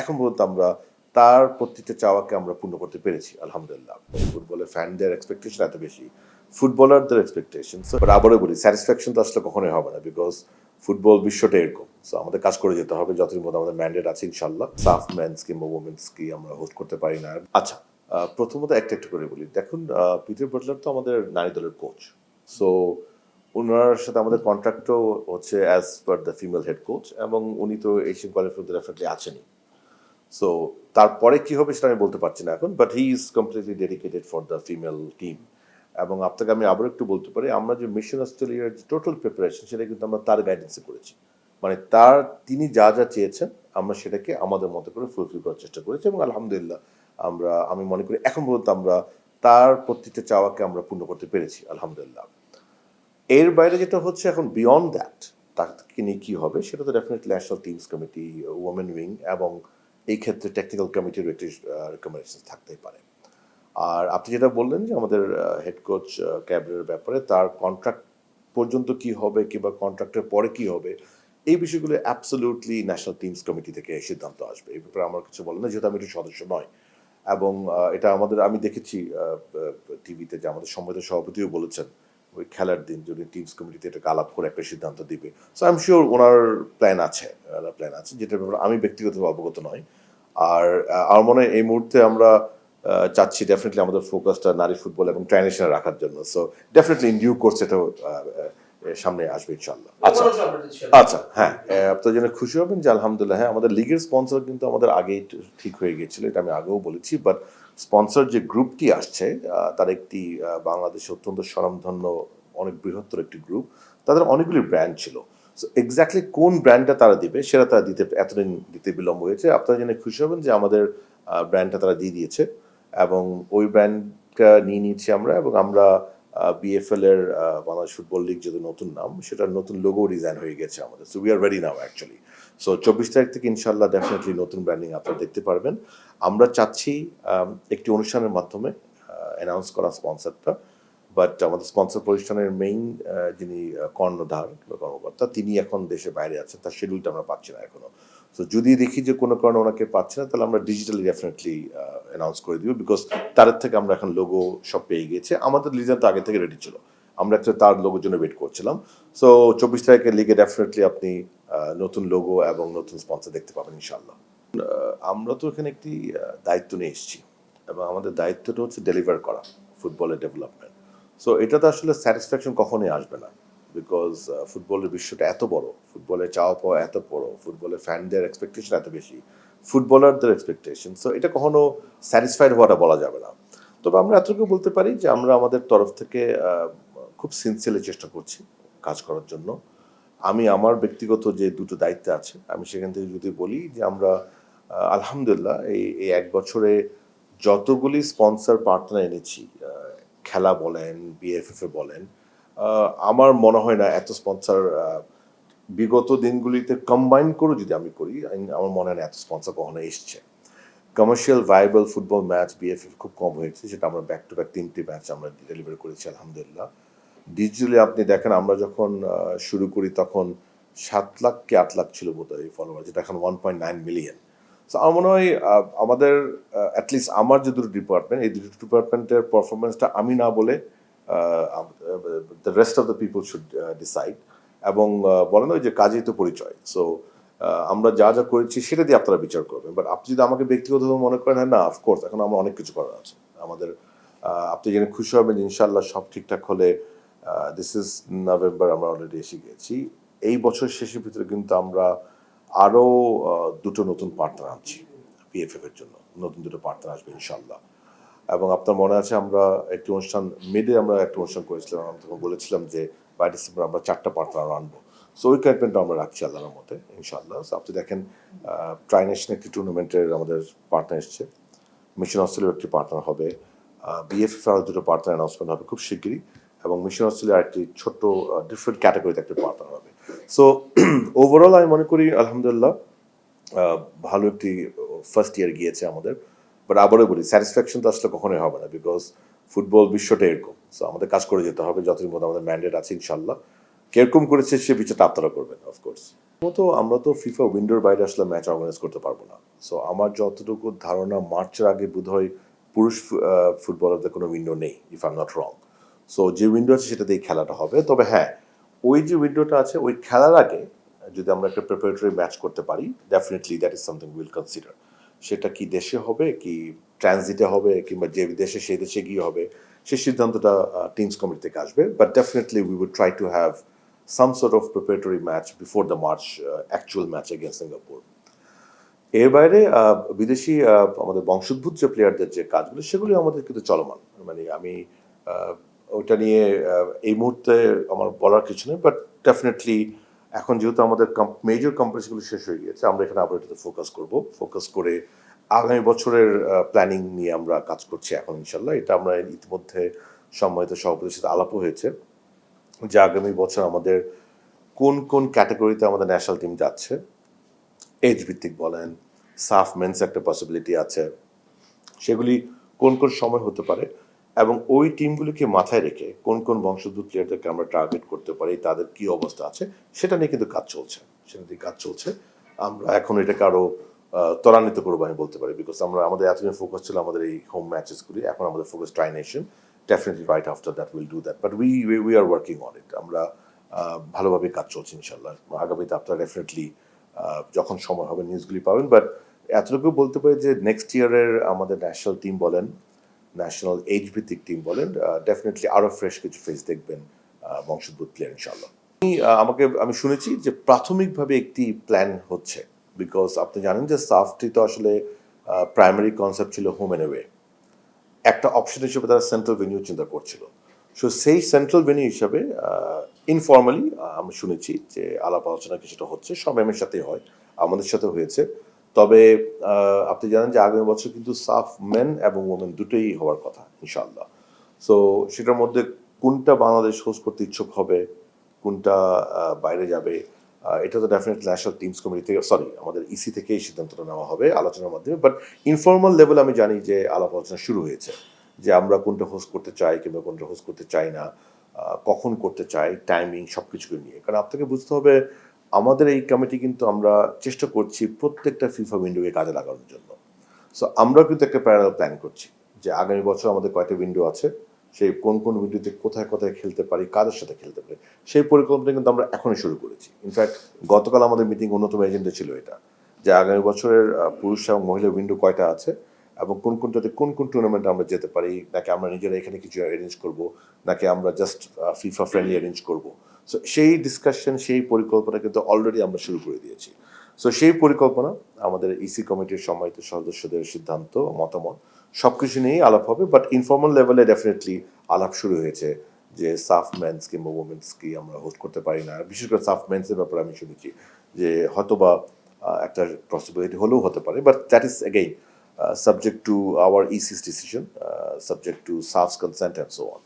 এখন পর্যন্ত আমরা তার প্রত্যেকটা চাওয়াকে আমরা পূর্ণ করতে পেরেছি আলহামদুলিল্লাহ। ফুটবলের ফ্যানদের এক্সপেকটেশন এত বেশি, ফুটবলারদের এক্সপেকটেশন। বাট আবারও বলি, স্যাটিসফ্যাকশন তো আসলে কখনোই হবে না, বিকজ ফুটবল বিশ্বটা এরকম। সো আমাদের কাজ করে যেতে হবে, যতদিন মধ্যে আমাদের ম্যান্ডেট আছে ইনশাল্লাহ। সাফ মেন্স কিংবা ওমেন্স কি আমরা হোস্ট করতে পারি না। আচ্ছা, প্রথমত একটা একটু করে বলি, দেখুন পিটার বাটলার তো আমাদের নারী দলের কোচ। সো ওনার সাথে আমাদের কন্ট্রাক্টও হচ্ছে as per the female head coach, এবং উনি তো এশিয়ান কোয়ালিফায়ার ডেফিনেটলি আছেনই। সো তারপরে কি হবে সেটা আমি বলতে পারছি না এখন, but he is completely dedicated for the female team. এবং আপনাকে আমি আবারও একটু বলতে পারি, আমরা যে মিশন অস্ট্রেলিয়ার যে টোটাল প্রিপারেশন, সেটা কিন্তু আমরা তার গাইডেন্সে করেছি। মানে তিনি যা যা চেয়েছেন আমরা সেটাকে আমাদের মতো করে ফুলফিল করার চেষ্টা করেছি, এবং আলহামদুলিল্লাহ আমি মনে করি এখন পর্যন্ত আমরা তার প্রত্যেকটা চাওয়াকে আমরা পূর্ণ করতে পেরেছি আলহামদুলিল্লাহ। এর বাইরে যেটা হচ্ছে এখন বিয়ন্ড দ্যাট, তাকে নিয়ে কী হবে সেটা তো definitely national teams committee, women wing এবং এই ক্ষেত্রে টেকনিক্যাল কমিটির একটি রেকমেন্ডেশন থাকতেই পারে। আর আপনি যেটা বললেন যে আমাদের হেড কোচ ক্যাবরের ব্যাপারে, তার কন্ট্রাক্ট পর্যন্ত কি হবে কিংবা কন্ট্রাক্টের পরে কি হবে, এই বিষয়গুলো অ্যাবসলিউটলি ন্যাশনাল টিমস কমিটি থেকে সিদ্ধান্ত আসবে। এই ব্যাপারে আমার কিছু বলেন না, যেহেতু আমি একটি সদস্য নয়। এবং এটা আমি দেখেছি টিভিতে যে আমাদের সম্মানিত সভাপতিও বলেছেন ওই খেলার দিন যদি টিমস কমিটিতে এটাকে আলাপ করে একটা সিদ্ধান্ত দিবে। So I am sure owner plan আছে, যেটার ব্যাপারে আমি ব্যক্তিগতভাবে অবগত নয়। আর আমার মনে হয় এই মুহূর্তে আমরা চাচ্ছি ডেফিনেটলি আমাদের ফোকাসটা নারী ফুটবল এবং ট্রাইনেশনে রাখার জন্য। So definitely in due course এটাও সামনে আসবে ইনশাল্লাহ। আচ্ছা আচ্ছা, হ্যাঁ, আপনার জন্য খুশি হবেন যে আলহামদুলিল্লাহ, হ্যাঁ, আমাদের লিগের স্পন্সর কিন্তু আমাদের আগেই ঠিক হয়ে গিয়েছিল, এটা আমি আগেও বলেছি। বাট স্পন্সর যে গ্রুপটি আসছে, তার একটি বাংলাদেশে অত্যন্ত স্বনামধন্য অনেক বৃহত্তর একটি গ্রুপ, তাদের অনেকগুলি ব্র্যান্ড ছিল। সো এক্স্যাক্টলি কোন ব্র্যান্ডটা তারা দিবে সেটা তারা এতদিন দিতে বিলম্ব হয়েছে। আপনারা জেনে খুশি হবেন যে আমাদের ব্র্যান্ডটা তারা দিয়ে দিয়েছে, এবং ওই ব্র্যান্ডটা নিয়ে নিয়েছি আমরা। এবং আমরা বিএফএল এর বাংলাদেশ ফুটবল লিগ যেহেতু নতুন নাম, সেটার নতুন লোগো ডিজাইন হয়ে গেছে আমাদের। So we are ready now actually. So 24 তারিখ থেকে ইনশাল্লাহ ডেফিনেটলি নতুন ব্র্যান্ডিং আপনারা দেখতে পারবেন। আমরা চাচ্ছি একটি অনুষ্ঠানের মাধ্যমে অ্যানাউন্স করা স্পন্সরটা। বাট আমাদের স্পন্সর প্রতিষ্ঠানের মেইন যিনি কর্ণধার বা কর্মকর্তা, তিনি এখন দেশের বাইরে আছেন, তার শিডিউলটা আমরা পাচ্ছি না এখনো। সো যদি দেখি যে কোনো কারণে ওনাকে পাচ্ছি না, তাহলে আমরা ডিজিটালি ডেফিনেটলি অ্যানাউন্স করে দিব, বিকজ তাদের থেকে আমরা এখন লোগো সব পেয়ে গিয়েছে। আমাদের লিজার তো আগে থেকে রেডি ছিল, আমরা একটা তার লোগোর জন্য ওয়েট করছিলাম। সো 24 তারিখের লিগে ডেফিনেটলি আপনি নতুন লোগো এবং নতুন স্পন্সর দেখতে পাবেন ইনশাল্লাহ। আমরা তো এখানে একটি দায়িত্ব নিয়ে এসেছি, এবং আমাদের দায়িত্বটা হচ্ছে ডেলিভার করা ফুটবলের ডেভেলপমেন্ট। সো এটাতে আসলে স্যাটিসফ্যাকশন কখনোই আসবে না, বিকজ ফুটবলের বিশ্বটা এত বড়, ফুটবলের চাওয়া পাওয়া এত বড়, ফুটবলের ফ্যানদের এক্সপেকটেশন এত বেশি, ফুটবলারদের এক্সপেকটেশন। সো এটা কখনো স্যাটিসফাইড হওয়াটা বলা যাবে না। তবে আমরা এতটুকু বলতে পারি যে আমরা আমাদের তরফ থেকে খুব সিনসিয়ারলি চেষ্টা করছি কাজ করার জন্য। আমি আমার ব্যক্তিগত যে দুটো দায়িত্ব আছে, আমি সেখান থেকে যদি বলি যে আমরা আলহামদুলিল্লাহ এই এক বছরে যতগুলি স্পন্সর পার্টনার এনেছি, খেলা বলেন, বিএফএফ বলেন, আমার মনে হয় না এত স্পন্সর বিগত দিনগুলিতে কম্বাইন করে যদি আমি করি, আমার মনে হয় না এত স্পন্সর কখনো এসছে। Commercial viable football match BFF খুব কম হয়েছে, সেটা আমরা ব্যাক টু ব্যাক 3টি ম্যাচ আমরা ডেলিভার করেছি আলহামদুলিল্লাহ। ডিজিটালি আপনি দেখেন আমরা যখন শুরু করি তখন 7 লাখ কি 8 লাখ ছিল বোধহয় ফলোয়ার, যেটা এখন 1.9 মিলিয়ন। সো আমার মনে হয় আমাদের অ্যাটলিস্ট আমার যে দুটো ডিপার্টমেন্ট, এই দুটো ডিপার্টমেন্টের পারফরমেন্সটা আমি না বলে the rest of the people should decide. এবং বলেন ওই যে কাজেই তো পরিচয়। সো আমরা যা যা করেছি সেটা দিয়ে আপনারা বিচার করবেন। বাট আপনি যদি আমাকে ব্যক্তিগতভাবে মনে করেন, হ্যাঁ না, অফকোর্স এখন আমার অনেক কিছু করার আছে আমাদের। আপনি জেনে খুশি হবেন যে ইনশাল্লাহ সব ঠিকঠাক হলে, দিস ইজ নভেম্বর, আমরা অলরেডি এসে গেছি, এই বছর শেষের ভিতরে কিন্তু আমরা আরও দুটো নতুন পার্টনার আনছি পিএফএফ এর জন্য। নতুন দুটো পার্টনার আসবে ইনশাল্লাহ। এবং আপনার মনে আছে আমরা একটি অনুষ্ঠান আমরা একটা অনুষ্ঠান করেছিলাম, আমি তখন বলেছিলাম যে বাই ডিসেম্বর আমরা 4টা পার্টনার আনবো। সো ওই কমিটমেন্টটা আমরা রাখছি আল্লাহর মতে ইনশাল্লাহ। সো আপনি দেখেন ট্রাইনেশন একটি টুর্নামেন্টের আমাদের পার্টনার এসছে, মিশন অস্ট্রেলিয়ার একটি পার্টনার হবে, বিএফএফ আরও দুটো পার্টনার অ্যানাউন্সমেন্ট হবে খুব শিগগিরই, এবং মিশন অস্ট্রেলিয়ার একটি ছোট্ট ডিফারেন্ট ক্যাটাগরিতে একটা পার্টনার হবে। সো ওভারঅল আমি মনে করি আলহামদুলিল্লাহ ভালো একটি ফার্স্ট ইয়ার গিয়েছে আমাদের। বাট আবারও বলি, স্যাটিসফ্যাকশন তো আসলে কখনোই হবে না, বিকজ ফুটবল বিশ্বটা এরকম। সো আমাদের কাজ করে যেতে হবে, যতদিন মধ্যে আমাদের ম্যান্ডেট আছে ইনশাল্লাহ। কিরকম করেছে সে বিচারটা আপনারা করবেন অফকোর্স। তো আমরা তো ফিফা উইন্ডোর বাইরে আসলে ম্যাচ অর্গানাইজ করতে পারবো না। সো আমার যতটুকু ধারণা মার্চের আগে বোধহয় পুরুষ ফুটবলারদের কোনো উইন্ডো নেই, if I am not wrong. So যে উইন্ডো আছে সেটা দিয়ে খেলাটা হবে। তবে হ্যাঁ, ওই যে উইন্ডোটা আছে ওই খেলার আগে যদি আমরা একটা প্রিপারেটরি ম্যাচ করতে পারি, definitely that is something will consider. সেটা কি দেশে হবে, কি ট্রানজিটে হবে, কিংবা যে দেশে সেই দেশে গিয়ে হবে, সেই সিদ্ধান্তটা টিমস কমিটি থেকে আসবে। But definitely we would try to have some sort of preparatory match before the March actual match against Singapore. এর বাইরে বিদেশি আমাদের বংশোদ্ভূত যে প্লেয়ারদের যে কাজগুলো সেগুলি আমাদের কিন্তু চলমান। মানে আমি ওইটা নিয়ে এই মুহূর্তে আমার বলার কিছু নেই, বাট ডেফিনেটলি এখন যেহেতু আমাদের মেজর কম্পিটিশনগুলো শেষ হয়ে গিয়েছে, আমরা এখানে আবার এটাতে ফোকাস করে আগামী বছরের প্ল্যানিং নিয়ে আমরা কাজ করছি এখন ইনশাল্লাহ। এটা আমরা ইতিমধ্যে সম্মানিত সভাপতির সাথে আলাপও হয়েছে যে আগামী বছর আমাদের কোন কোন ক্যাটাগরিতে আমাদের ন্যাশনাল টিম যাচ্ছে, এজ ভিত্তিক বলেন, সাফ মেন্স একটা পসিবিলিটি আছে, সেগুলি কোন কোন সময় হতে পারে, এবং ওই টিমগুলিকে মাথায় রেখে কোন কোন বংশোদ্ভূত প্লেয়ারদেরকে আমরা টার্গেট করতে পারি, তাদের কি অবস্থা আছে সেটা নিয়ে কিন্তু কাজ চলছে। আমরা এখন এটাকে আরো ত্বরান্বিত করবো আমি বলতে পারি, বিকজ আমরা আমাদের এতদিন ফোকাস ছিল আমাদের এই হোম ম্যাচেসগুলি, এখন আমাদের focus try nation. Definitely right after that will do that, but we are working on it. আমরা ভালোভাবে কাজ চলছে ইনশাল্লাহ। আগামীতে আপনারা ডেফিনেটলি যখন সময় হবে নিউজগুলি পাবেন। বাট এতটুকু বলতে পারি যে নেক্সট ইয়ারের আমাদের ন্যাশনাল টিম বলেন, ন্যাশনাল এজ ভিত্তিক টিম বলেন, ডেফিনেটলি আরো ফ্রেশ কিছু ফেস দেখবেন বংশোদ্ভূত প্লেয়ার ইনশাল্লাহ। আমি শুনেছি যে প্রাথমিকভাবে একটি প্ল্যান হচ্ছে, বিকজ আপনি জানেন যে সাফটি তো আসলে প্রাইমারি কনসেপ্ট ছিল হোম এন্ড অ্যাওয়ে, একটা অপশন হিসেবে তারা সেন্ট্রাল ভেন্যু চিন্তা করছিল। সো সেই সেন্ট্রাল ভেন্যু হিসাবে ইনফর্মালি আমি শুনেছি যে আলাপ আলোচনা কিছুটা হচ্ছে, সব এমের সাথেই হয়, আমাদের সাথে হয়েছে। তবে আপনি জানেন যে আগামী বছর কিন্তু সাফ মেন এবং ওমেন দুটোই হওয়ার কথা ইনশাআল্লাহ। সো সেটার মধ্যে কোনটা বাংলাদেশ হোস্ট করতে ইচ্ছুক হবে, কোনটা বাইরে যাবে, এটা তো ডেফিনেটলি ন্যাশনাল টিমস কমিটি থেকে, সরি আমাদের ইসি থেকে এই সিদ্ধান্তটা নেওয়া হবে আলোচনার মাধ্যমে। বাট ইনফর্মাল লেভেল আমি জানি যে আলাপ আলোচনা শুরু হয়েছে যে আমরা কোনটা হোস্ট করতে চাই কিংবা কোনটা হোস্ট করতে চাই না, কখন করতে চাই, টাইমিং, সব কিছুকে নিয়ে। কারণ আপনাকে বুঝতে হবে আমাদের এই কমিটি কিন্তু আমরা চেষ্টা করছি প্রত্যেকটা ফিফা উইন্ডোকে কাজে লাগানোর জন্য। সো আমরাও কিন্তু একটা প্যারালাল প্ল্যান করছি যে আগামী বছর আমাদের কয়টা উইন্ডো আছে, সেই কোন কোন উইন্ডোতে কোথায় কোথায় খেলতে পারি, কাদের সাথে খেলতে পারি, সেই পরিকল্পনা কিন্তু আমরা এখনই শুরু করেছি। ইনফ্যাক্ট গতকাল আমাদের মিটিং অন্যতম এজেন্ডা ছিল এটা, যে আগামী বছরের পুরুষ এবং মহিলা উইন্ডো কয়টা আছে এবং কোন কোনটাতে কোন কোন টুর্নামেন্টে আমরা যেতে পারি, নাকি আমরা নিজেরা এখানে কিছু অ্যারেঞ্জ করব, নাকি আমরা জাস্ট ফিফা ফ্রেন্ডলি অ্যারেঞ্জ করব। সো সেই ডিসকাশন, সেই পরিকল্পনা কিন্তু অলরেডি আমরা শুরু করে দিয়েছি। সো সেই পরিকল্পনা, আমাদের ইসি কমিটির সম্মানিত সদস্যদের সিদ্ধান্ত, মতামত, সবকিছু নিয়েই আলাপ হবে। বাট ইনফর্মাল লেভেলে ডেফিনেটলি আলাপ শুরু হয়েছে যে সাফ মেন্স কিংবা ওমেন্স কি আমরা হোস্ট করতে পারি না। বিশেষ করে সাফ মেন্সের ব্যাপারে আমি শুনেছি যে হয়তোবা একটা পসিবিলিটি হলেও হতে পারে, but that is again subject to our EC's decision, subject to SAFF's consent and so on.